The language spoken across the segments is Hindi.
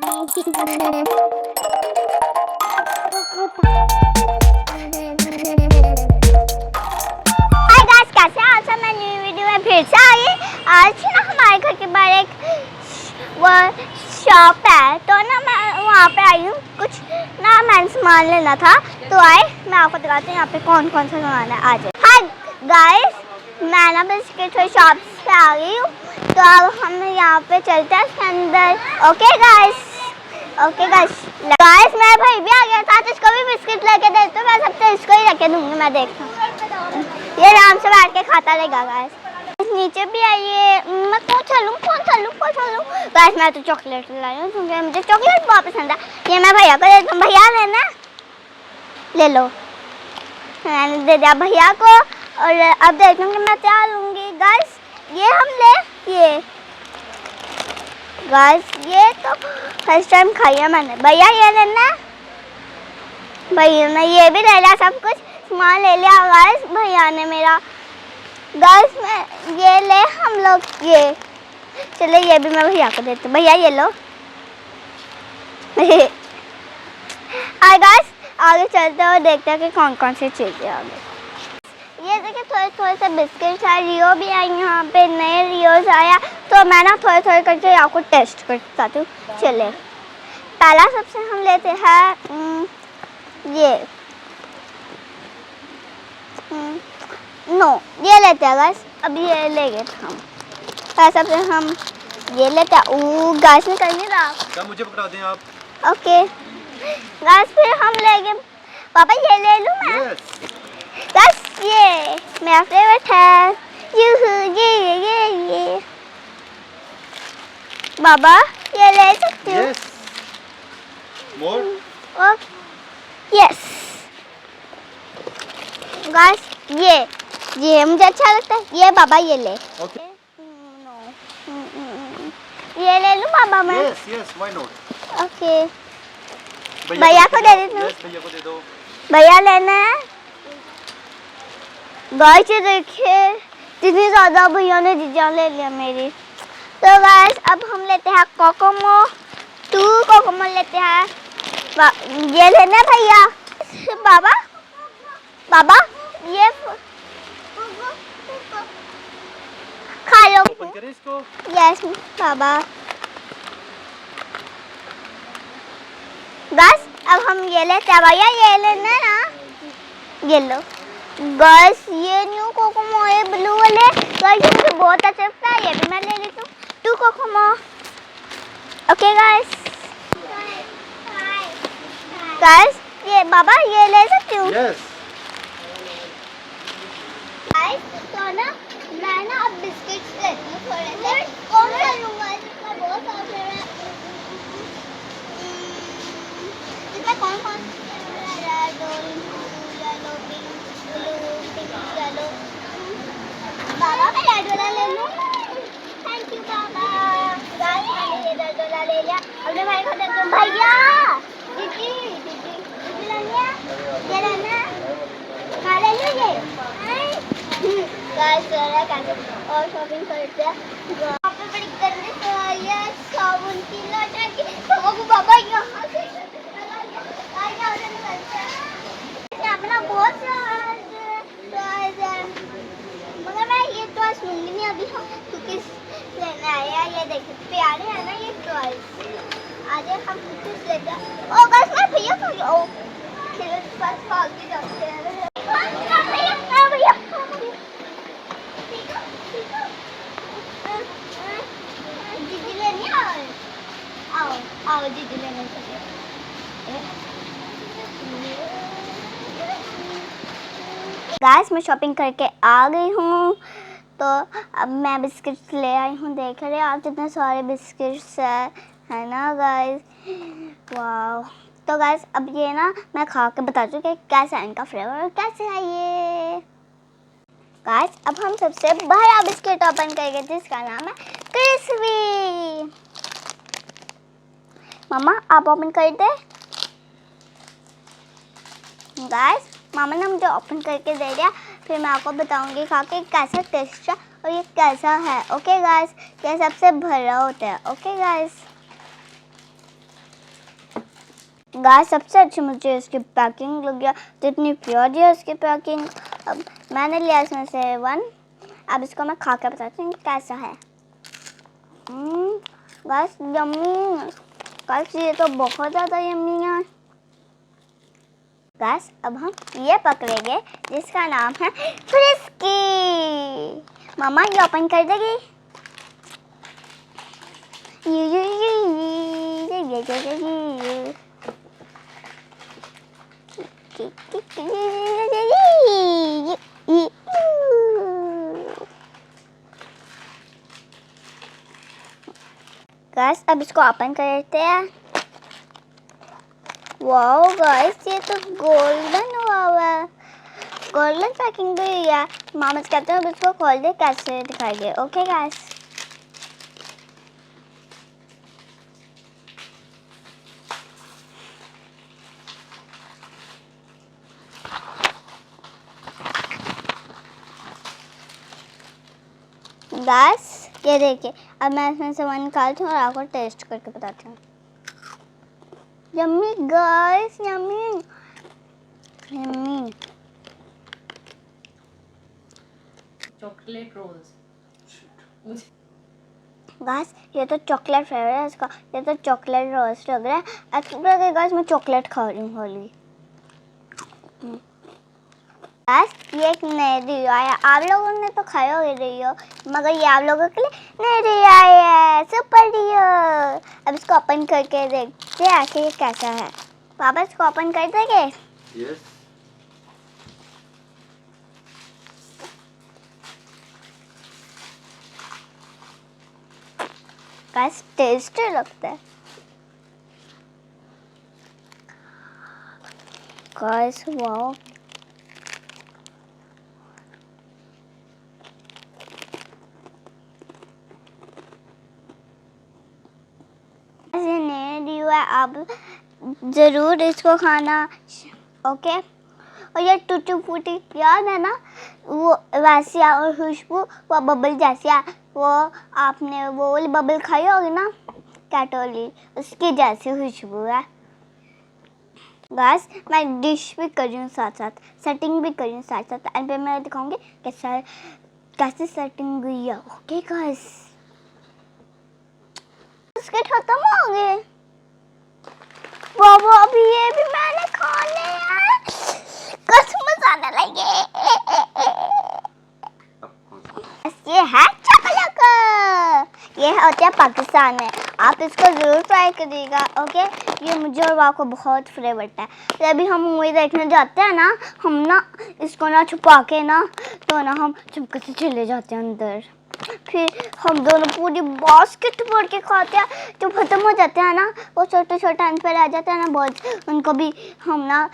गाइस, कैसे हैं आप सब? मैं न्यू वीडियो में फिर से आई। आज ना हमारे घर के बाहर एक वो शॉप है, तो ना मैं वहाँ पे आई हूँ। कुछ ना मैंने सामान लेना था, तो आए मैं आपको दिखाती हूँ यहाँ पे कौन कौन सा सामान है। आज हाय गाइस, मैं ना बिस्किट और शॉप से आ गई हूँ, तो अब हम यहाँ पे चलते हैं इसके अंदर। ओके गाइस, मेरा भाई भी आ गया था, तो इसको भी बिस्किट लेके देते, मैं सबसे इसको ही लेके दूंगी। मैं देखता हूँ ये आराम से बैठ के खाता रहेगा। गाइस नीचे भी आइए। मैं कौन सा लूँ गाइस? मैं तो चॉकलेट लाई हूँ क्योंकि मुझे चॉकलेट बहुत पसंद है। ये मैं भैया को देता हूँ। भैया लेना, ले लो। मैंने दे दिया भैया को, और अब देखता हूँ कि मैं क्या लूँगी। गाइस ये हम ले, गाइस ये तो फर्स्ट टाइम खाई है मैंने। भैया ये लेना, भैया ने ये भी ले लिया, सब कुछ सामान ले लिया गाइस भैया ने मेरा। गाइस मैं ये ले हम लोग, ये चलो ये भी मैं भैया को देती हूँ। भैया ये लो। और गाइस आगे चलते हैं और देखते हैं कि कौन कौन सी चीज़ें आगे। ये देखिए थोड़े से बिस्किट्स है, रियो भी आई यहाँ पे, नए रियोज आया, तो मैं ना थोड़े करके आपको टेस्ट करता हूँ। चले पहला सबसे हम लेते हैं ये ये लेते हैं गाइस। अब ये लेंगे हम। पहला सबसे हम ये लेते हैं। गाइस में कर नहीं रहा, मुझे पकड़ा दें आप। ओके गाइस, फिर हम लेंगे। पापा ये ले लूँ मैं? गाइस ये मेरा फेवरेट है। ये बाबा ये ले सकती हूँ? मोर? यस गाइस, ये मुझे अच्छा लगता है। ये बाबा ये ले। ओके। ये ले लूँ बाबा मैं? Yes why not. ओके भैया को दे देती हूँ। भैया को दे दो। भैया लेना है। गाइस ये देखिए कितनी ज़्यादा भैया ने चीज़ें ले लिया मेरी। तो गाइस अब हम लेते हैं कोकोमो। 2 कोकोमो लेते हैं। ये लेना है भैया। बाबा ये खा लो। ओपन करें इसको? यस बाबा। गाइस अब हम ये लेते हैं। भैया ये लेना है ना, ये लो। गाइस ये न्यू कोकोमो है, ब्लू वाले। गाइस ये मुझे बहुत अच्छा लगता है, ये भी मैं ले लेती हूँ। 2 कोकोमो। ओके गाइस ये बाबा ये ले सकती हूँ? यस। गाइस तो ना मैं ना अब बिस्किट्स लेती हूँ थोड़े से। कौन सा लूँगा? इसका बहुत सारे हैं। इसमें कौन red, orange, yellow, pink, blue, pink, yellow. बाबा मैं रेड वाला ले लूँ? Thank you Baba. गाइस मैंने ये रेड वाला ले लिया। अपने भाई को देती हूँ। भैया दीदी लेना है? ये लेना है? हाँ ले लो ये। गाइस और शॉपिंग करते हैं। यहाँ पे बड़ी गंदी सवारी है, साबुन की लौटा की बाबा यहाँ से यहाँ पे ना बहुत टॉयज है, मगर मैं ये टॉयज लूँगी नहीं अभी हम, क्योंकि लेना आया। ये देखिए प्यारे है ना ये टॉयज। आज हम कुछ लेते हैं। ओ गाइस मैं भैया को खेलो के पास भाग के जाते हैं। भैया दीदी लेनी है? आओ दीदी लेने चलिए। गाइस मैं शॉपिंग करके आ गई हूँ, तो अब मैं बिस्किट्स ले आई हूँ। देख रहे हैं आप कितने सारे बिस्किट्स है ना गाइस? वाह। तो गाइस अब ये ना मैं खा के बता दूँ कि कैसा है इनका फ्लेवर और कैसे है ये। गाइस अब हम सबसे बड़ा बिस्किट ओपन करेंगे जिसका नाम है क्रिस्पी। मामा आप ओपन कर दे। गाइस मामा ने मुझे ओपन करके दे दिया, फिर मैं आपको बताऊंगी खा के कैसा टेस्ट है और ये कैसा है। ओके गाइस, ये सबसे भरा होता है। ओके गाइस गाइस सबसे अच्छी मुझे इसकी पैकिंग लग गया, तो इतनी प्योर है इसकी पैकिंग। अब मैंने लिया इसमें से 1। अब इसको मैं खा के बताती हूँ कैसा है। गाइस यम्मी, गाइस ये तो बहुत ज़्यादा यम्मी है। गाइस अब हम ये पकड़ेंगे जिसका नाम है फ्रिस्की। मामा ये ओपन कर देगी। गाइस अब इसको ओपन करते हैं। वाओ गाइस ये तो गोल्डन हुआ है, गोल्डन पैकिंग भी है। मामा कहते हैं अब इसको खोल दे, कैसे दिखाएंगे। ओके गाइस ये देखिए, अब मैं इसमें से 1 निकालती हूँ और आपको टेस्ट करके बताती हूँ। Yummy guys, yummy yummy. Chocolate rolls. Guys ये तो चॉकलेट फ्लेवर है इसका, ये तो चॉकलेट रोस्ट लग रहा है। एक्चुअली गाइस मैं चॉकलेट खा रही हूँ होली। गाइस ये एक नया रियो आया, आप लोगों ने तो खाया होगा रियो, मगर ये आप लोगों के लिए नया रियो आया है, सुपर रियो। अब इसको ओपन करके देखते हैं आखिर ये कैसा है। पापा इसको ओपन कर देंगे? यस। गाइस टेस्टी लगता है। गाइस वाओ, आप ज़रूर इसको खाना। ओके, और ये टूटी फूटी याद है ना, वो वैसी और खुशबू वो बबल जैसी है। वो आपने वो वाली बबल खाई होगी ना, कैटोली, उसकी जैसी खुशबू है। गाइस मैं डिश भी कर रही हूँ साथ साथ, सेटिंग भी कर रही हूँ साथ साथ, एंड पे मैं दिखाऊंगी कैसे सेटिंग हुई है। ओके गाइस बिस्किट खत्म हो गए। बाबा अभी ये भी मैंने खा लिया, कसम आने लगे। ये है चकलक, ये होता है पाकिस्तान में, आप इसको जरूर ट्राई करिएगा। ओके, ये मुझे और वाह को बहुत फेवरेट है। तो अभी हम मूवी देखने जाते हैं ना, हम ना इसको ना छुपा के ना, तो ना हम चुपके से चले जाते हैं अंदर, फिर हम दोनों पूरी बास्केट भर के खाते हैं। जब खत्म हो जाते हैं ना, वो छोटे छोटे अंत पे रह जाते हैं ना बहुत, उनको भी हम ना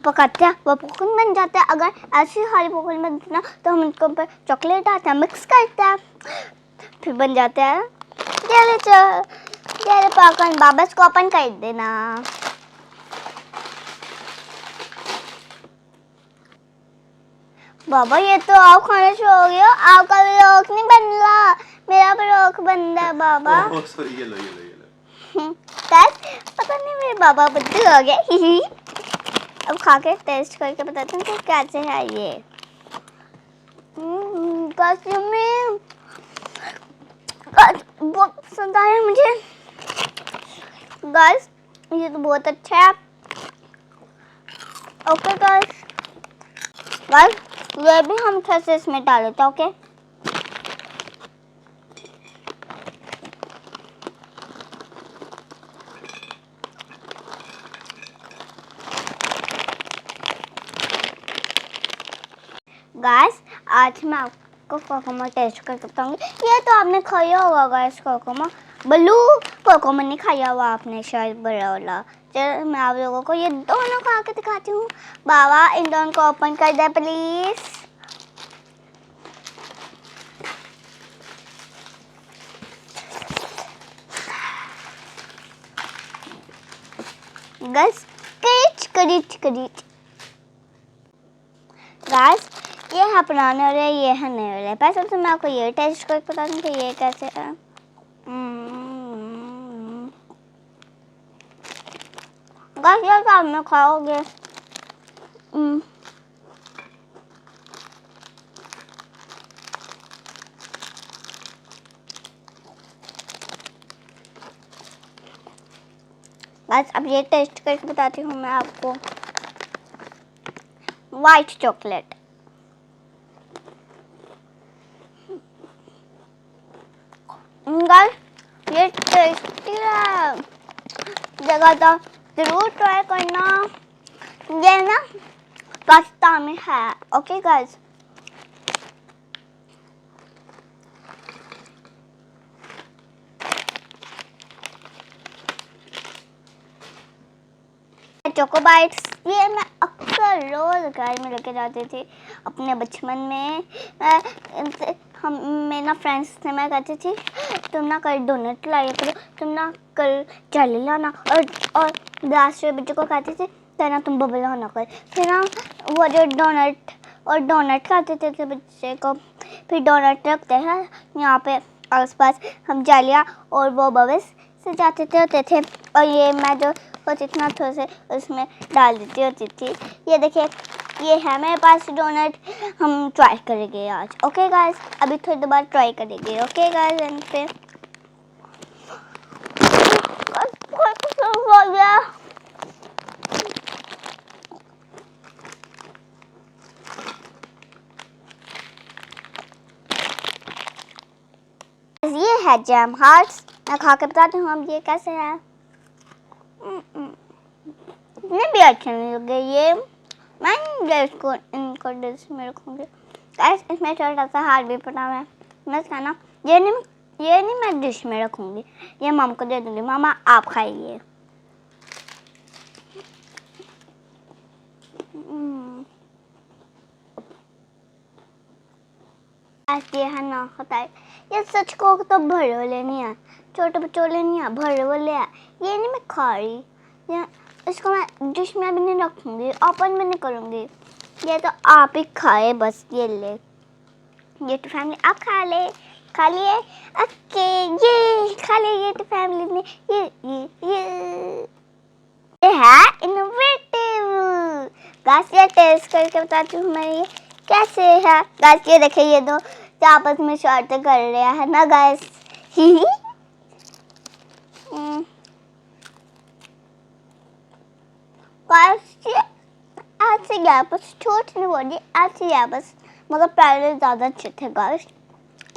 पकाते हैं, वो पॉपकॉर्न बन जाते हैं। अगर ऐसी हरी पॉपकॉर्न बनती ना, तो हम उनके ऊपर चॉकलेट डालते हैं, मिक्स करते हैं, फिर बन जाते हैं ये पॉपकॉर्न। बाबा इसको ओपन कर देना। बाबा ये तो आप खाने शुरू हो गया, आपका भी रोक नहीं बन रहा, मेरा भी रोक बन रहा है बाबा। सॉरी, ये लो। पता नहीं मेरे बाबा बुद्धू हो गए। अब खा के टेस्ट करके बताती हूँ कि कैसे है ये। बहुत पसंद आया मुझे गाइस, ये तो बहुत अच्छा है। ओके गाइस ये भी हम फिर से इसमें डाल देते हैं। ओके गाइस आज मैं आपको कोकोमा टेस्ट करके बताऊंगी। ये तो आपने खाया होगा गाइस, कोकोमा ब्लू कोकोमा नहीं खाया हुआ आपने शायद, बड़ा वाला। चलो मैं आप लोगों को ये दोनों खा के दिखाती हूँ। बाबा इन दोनों को ओपन कर दे प्लीज। गाइस करीच गाइस ये है पुराने वाले, ये है नए वाले। पहले सबसे मैं आपको ये टेस्ट करके बता दूँ कि ये कैसे है। गाइस ये साथ में खाओगे। गाइस अब ये टेस्ट करके बताती हूँ मैं आपको। व्हाइट चॉकलेट, गाइस ये टेस्टी है, जगह तो जरूर ट्राई करना। ये ना पास्ता में है। ओके गाइस, चोको बाइट्स ये मैं अक्सर रोज घर में लेके जाती थी अपने बचपन में। हम मेरा फ्रेंड्स से मैं कहती थी तुम ना कल डोनट लाया करो, तुम ना कल जेली लाना, और लास्ट बच्चों को कहती थी ना तुम बबल लाना कर। फिर ना वो जो डोनट खाते थे बच्चे को, फिर डोनट रखते हैं यहाँ पे आसपास, हम जालियाँ और वो बबल्स से जाते थे और ये मैं जो होती थी ना थोड़े से उसमें डाल देती होती थी। ये देखिए ये है मेरे पास डोनट, हम ट्राई करेंगे आज। ओके गाइस, अभी थोड़ी देर बाद ट्राई करेंगे। ओके गाइस, एंड पे हो गया। ये है जैम हार्ट्स, मैं खा के बताती हूँ अब ये कैसे है। इतने भी अच्छे नहीं लगे ये, मैं इसको इनको डिश में रखूँगी। गाइस इसमें छोटा सा हार्ट भी पड़ा है, मैं खाना ये नहीं मैं डिश में रखूँगी, ये मम को दे दूँगी। मामा आप खाइए। ये है ना होता है, ये सच को तो भरे वाले नहीं है, छोटे बचोले नहीं है, भरे वाले है। ये नहीं मैं खा रही, ये इसको मैं डिश में भी नहीं रखूँगी, ओपन भी नहीं करूँगी। ये तो आप ही खाए बस। ये ले, ये तो फैमिली आप खा लिए। ओके ये खा ले, ये तो फैमिली ने ये है इनोवेटिव। गाइस ये टेस्ट करके बताती हूँ मैं ये कैसे है। गाइस ये देखिए ये दो आपस में शॉर्ट कर रहे हैं ना गाइस। ऐसे गया बस, छोटी नहीं बोली ऐसे गया बस, मगर पहले ज़्यादा अच्छे थे गाइस,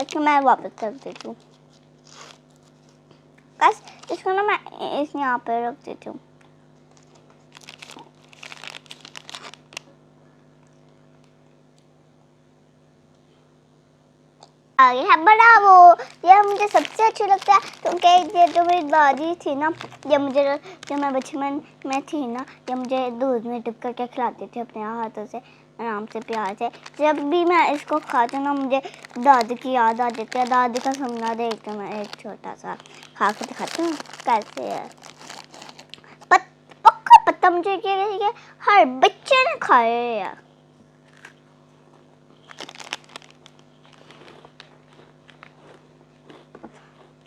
इसको मैं वापस कर देती हूँ। गाइस इसको ना मैं इस यहाँ पे रख देती हूँ। आगे है ब्रावो, ये मुझे सबसे अच्छा लगता है क्योंकि ये जो मेरी दादी थी ना, ये मुझे जब मैं बचपन में थी ना, ये मुझे दूध में डिप करके खिलाती थी अपने हाथों से आराम से प्यार से। जब भी मैं इसको खाती हूँ ना मुझे दादी की याद आ जाती है। दादी का सपना देख के मैं एक छोटा सा खा के दिखाती हूँ कैसे है। पक्का पता मुझे कि हर बच्चे ने खाए यार।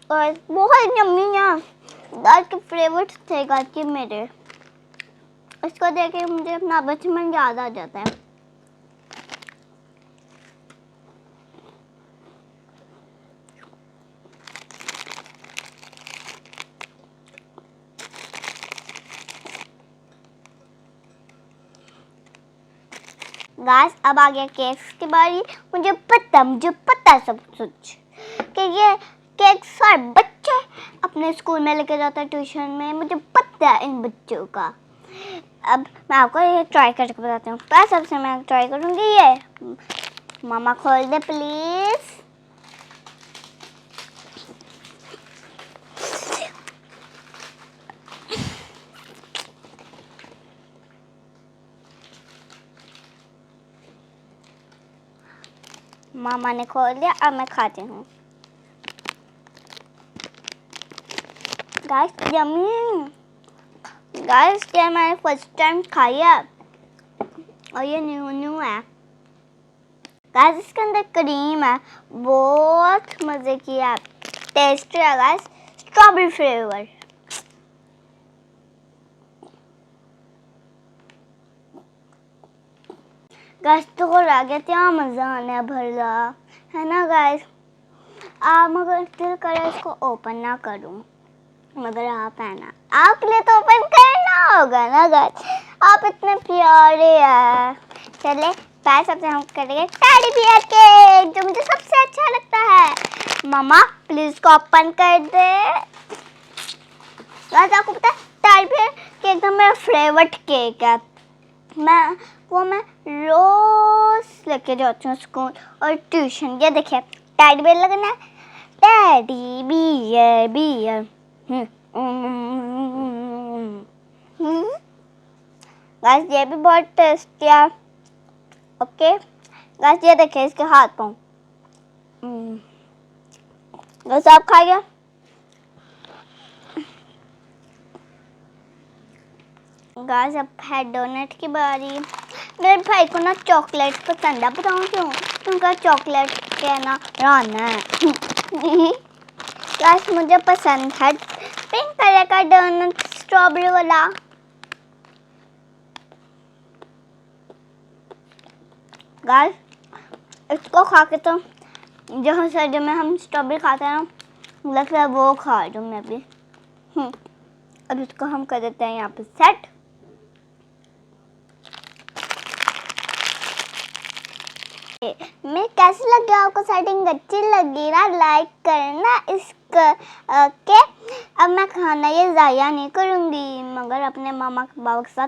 और बहुत यम्मी है, दाल के फ्लेवर्स थे गाइस के मेरे, इसको देख के मुझे अपना बचपन याद आ जाता है। गाइस अब आ गया केक्स की बारी। मुझे पता सब कुछ कि ये केक्स हर बच्चे अपने स्कूल में लेके जाता है ट्यूशन में, मुझे पता है इन बच्चों का। अब मैं आपको ये ट्राई करके बताती हूँ। पहले सबसे मैं ट्राई करूँगी ये, मामा खोल दे प्लीज। मामा ने खोल दिया, अब मैं खाती हूँ। गाइस यम्मी, गाइस ये मैंने फर्स्ट टाइम खाई है और ये न्यू है। गाइस इसके अंदर क्रीम है, बहुत मजे की है, टेस्टी है गाइस, स्ट्रॉबेरी फ्लेवर। गाइस तो आ गया, क्या मजा आने भला है ना गाइस। आप मगर दिल करे इसको ओपन ना करूं, मगर आप है ना, आपके लिए तो ओपन करना होगा ना गाइस, आप इतने प्यारे हैं। चले पहले सबसे हम करेंगे टेडी बियर केक, जो मुझे सबसे अच्छा लगता है। मम्मा प्लीज इसको ओपन कर दे। गाइस आपको पता है टेडी बियर केक तो मेरा फेवरेट केक है, मैं रोज लेके जाती हूँ स्कूल और ट्यूशन। ये देखिए टेडी बियर लगना है, टेडी बियर बियर। गाइस ये भी बहुत टेस्टी है। ओके गाइस ये देखिए इसके हाथ पाँव। गाइस आप खाइए। गाइस अब है डोनट की बारी। मेरे भाई को ना चॉकलेट पसंद है, बताऊँ क्यों? उनका चॉकलेट के ना राना है। गाइस मुझे पसंद है पिंक कलर का डोनट, स्ट्रॉबेरी वाला। गाइस इसको खा के तो जहाँ सर्दी में हम स्ट्रॉबेरी खाते हैं ना, लगता है वो खा रही हूँ मैं भी। अब इसको हम कर देते हैं यहाँ पे सेट। मैं कैसी लगी आपको सेटिंग? अच्छी लगी ना, लाइक करना इसका। ओके अब मैं खाना ये ज़ाया नहीं करूँगी, मगर अपने मामा के बाबा के साथ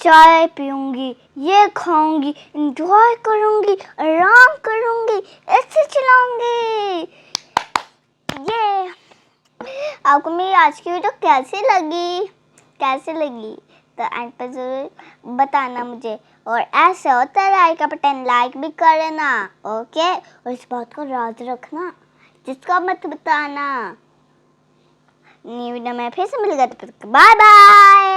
चाय पीऊँगी, ये खाऊँगी, एंजॉय करूँगी, आराम करूँगी, ऐसे चलाऊँगी। ये आपको मेरी आज की वीडियो कैसी लगी तो एंड पर जरूर बताना मुझे, और ऐसे होता है लाइक का बटन लाइक भी करना। ओके और इस बात को याद रखना, जिसको मत बताना। न्यू वीडियो में फिर से मिलेगा, तब तक बाय बाय।